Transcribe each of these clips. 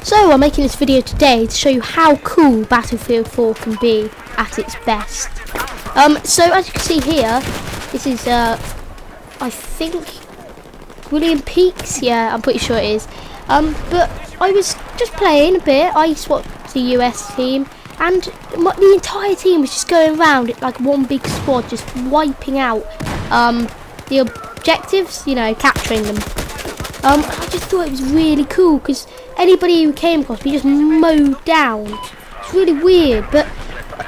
So I'm making this video today to show you how cool Battlefield 4 can be at its best. So as you can see here, this is I think William Peaks, yeah, I'm pretty sure it is. But I was just playing a bit. I swapped the US team, and the entire team was just going around like one big squad, just wiping out the objectives, you know, capturing them. I just thought it was really cool because anybody who came across me just mowed down. It's really weird. But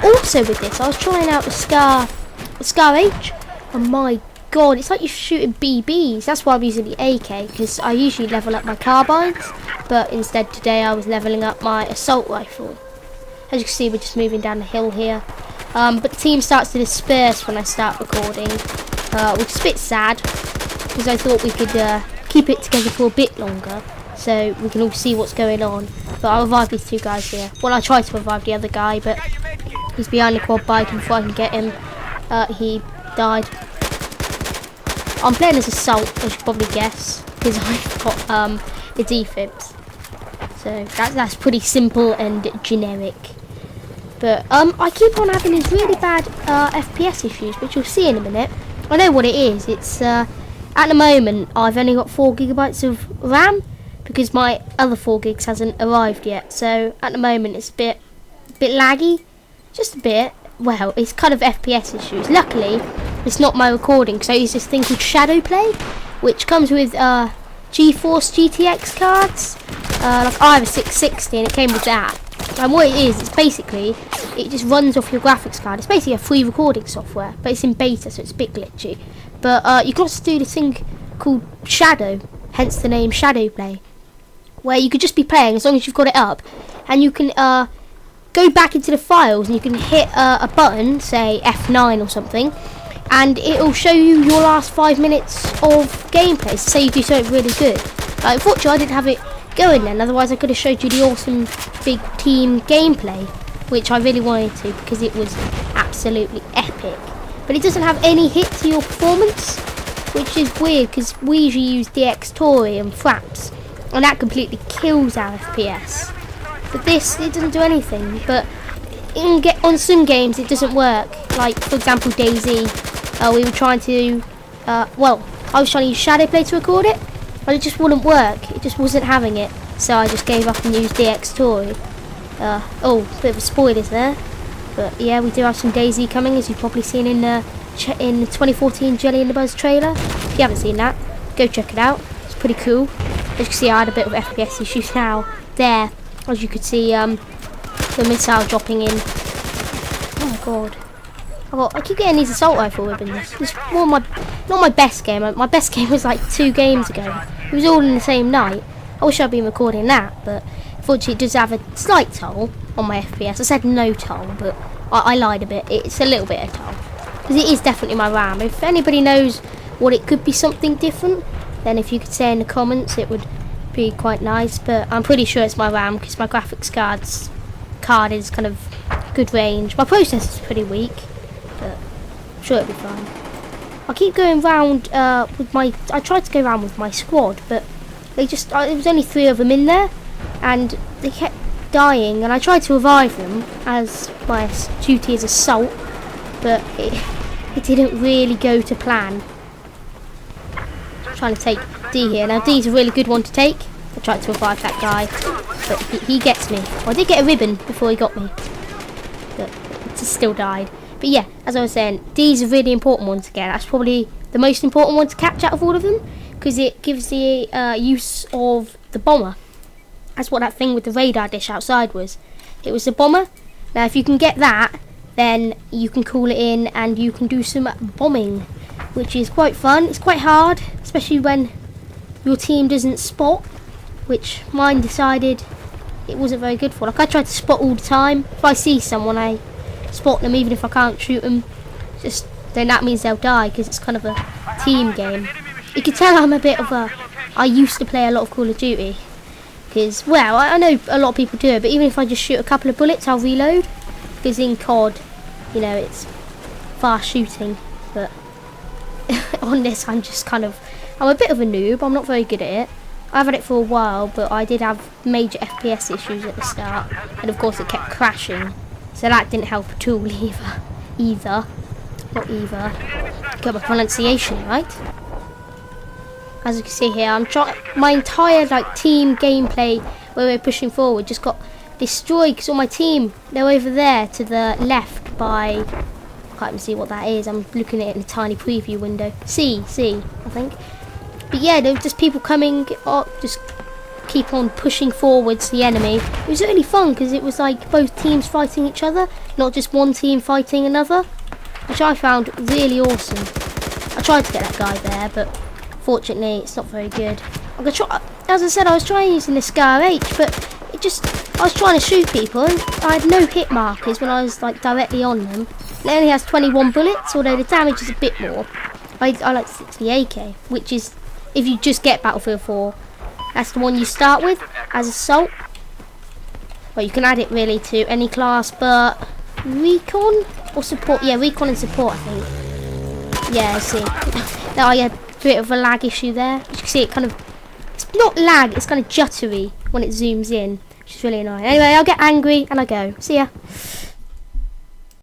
also with this, I was trying out the Scar H, and my god, it's like you're shooting BBs. That's why I'm using the AK, because I usually level up my carbines, but instead today I was leveling up my assault rifle. As you can see, we're just moving down the hill here. But the team starts to disperse when I start recording, which is a bit sad, because I thought we could keep it together for a bit longer, so we can all see what's going on. But I'll revive these two guys here. Well, I tried to revive the other guy, but he's behind the quad bike, and before I can get him, he died. I'm playing as assault, as you should probably guess, because I've got the defibs. So that's pretty simple and generic. But I keep on having these really bad FPS issues, which you'll see in a minute. I know what it is. It's at the moment I've only got 4 GB of RAM because my other 4 gigs hasn't arrived yet. So at the moment it's a bit laggy, just a bit. Well, it's kind of FPS issues. Luckily, it's not my recording, because I use this thing called Shadow Play, which comes with GeForce GTX cards. Like I have a 660 and it came with that. And what it is, it's basically, it just runs off your graphics card. It's basically a free recording software, but it's in beta, so it's a bit glitchy. But you can also do this thing called Shadow, hence the name Shadow Play, where you could just be playing as long as you've got it up, and you can go back into the files and you can hit a button, say F9 or something, and it'll show you your last 5 minutes of gameplay. So say you do something really good. Unfortunately, I didn't have it going then, otherwise I could have showed you the awesome big team gameplay, which I really wanted to because it was absolutely epic. But it doesn't have any hit to your performance, which is weird because we usually use DX Tory and Fraps, and that completely kills our FPS. But this, it doesn't do anything. But on some games it doesn't work. Like for example DayZ, we were trying to, well, I was trying to use Shadow Play to record it, but it just wouldn't work. It just wasn't having it. So I just gave up and used DX Tory. Oh, bit of a spoilers there. But yeah, we do have some DayZ coming, as you've probably seen in the 2014 Jelly and the Buzz trailer. If you haven't seen that, go check it out. It's pretty cool. As you can see, I had a bit of FPS issues now. There, as you could see, the missile dropping in. Oh my god. I keep getting these assault rifle ribbons. It's not my best game. My best game was like 2 games ago. It was all in the same night. I wish I'd been recording that, but unfortunately it does have a slight toll on my FPS. I said no toll, but I lied a bit. It's a little bit of toll, because it is definitely my RAM. If anybody knows what it could be something different, then if you could say in the comments, it would be quite nice. But I'm pretty sure it's my RAM, because my graphics card is kind of good range. My processor's pretty weak, but I'm sure it'll be fine. I keep going round with my. I tried to go around with my squad, but they just. There was only 3 of them in there, and they kept dying. And I tried to revive them as my duty as assault, but it didn't really go to plan. I'm trying to take D here. Now D's a really good one to take. I tried to revive that guy, but he gets me. Well, I did get a ribbon before he got me, but it still died. But yeah, as I was saying, D's a really important one to get. That's probably the most important one to catch out of all of them, because it gives the use of the bomber. That's what that thing with the radar dish outside was. It was the bomber. Now if you can get that, then you can call it in and you can do some bombing, which is quite fun. It's quite hard, especially when your team doesn't spot, which mine decided it wasn't very good for. Like I tried to spot all the time. If I see someone, I spot them even if I can't shoot them. Just then that means they'll die, because it's kind of a team game. You can tell I'm a bit of a. I used to play a lot of Call of Duty, because well, I know a lot of people do it, but even if I just shoot a couple of bullets, I'll reload. Because in COD, you know, it's fast shooting, but on this I'm just kind of. I'm a bit of a noob. I'm not very good at it. I've had it for a while, but I did have major FPS issues at the start, and of course it kept crashing, so that didn't help at all either. Not either. Got my pronunciation right. As you can see here, I'm trying. My entire like team gameplay where we're pushing forward just got destroyed because all my team, they're over there to the left by. I can't even see what that is. I'm looking at it in a tiny preview window. C, I think. But yeah, there were just people coming up, just keep on pushing forwards the enemy. It was really fun because it was like both teams fighting each other, not just one team fighting another, which I found really awesome. I tried to get that guy there, but fortunately it's not very good. I'm gonna try, as I said, I was trying using the Scar H, but I was trying to shoot people and I had no hit markers when I was like directly on them. It only has 21 bullets, although the damage is a bit more. I like 60 AK, which is, if you just get Battlefield 4, that's the one you start with as Assault. Well, you can add it really to any class, but Recon or Support. Yeah, Recon and Support, I think. Yeah, I see. Now I had a bit of a lag issue there. As you can see, it kind of, it's not lag, it's kind of juttery when it zooms in, which is really annoying. Anyway, I'll get angry and I go. See ya.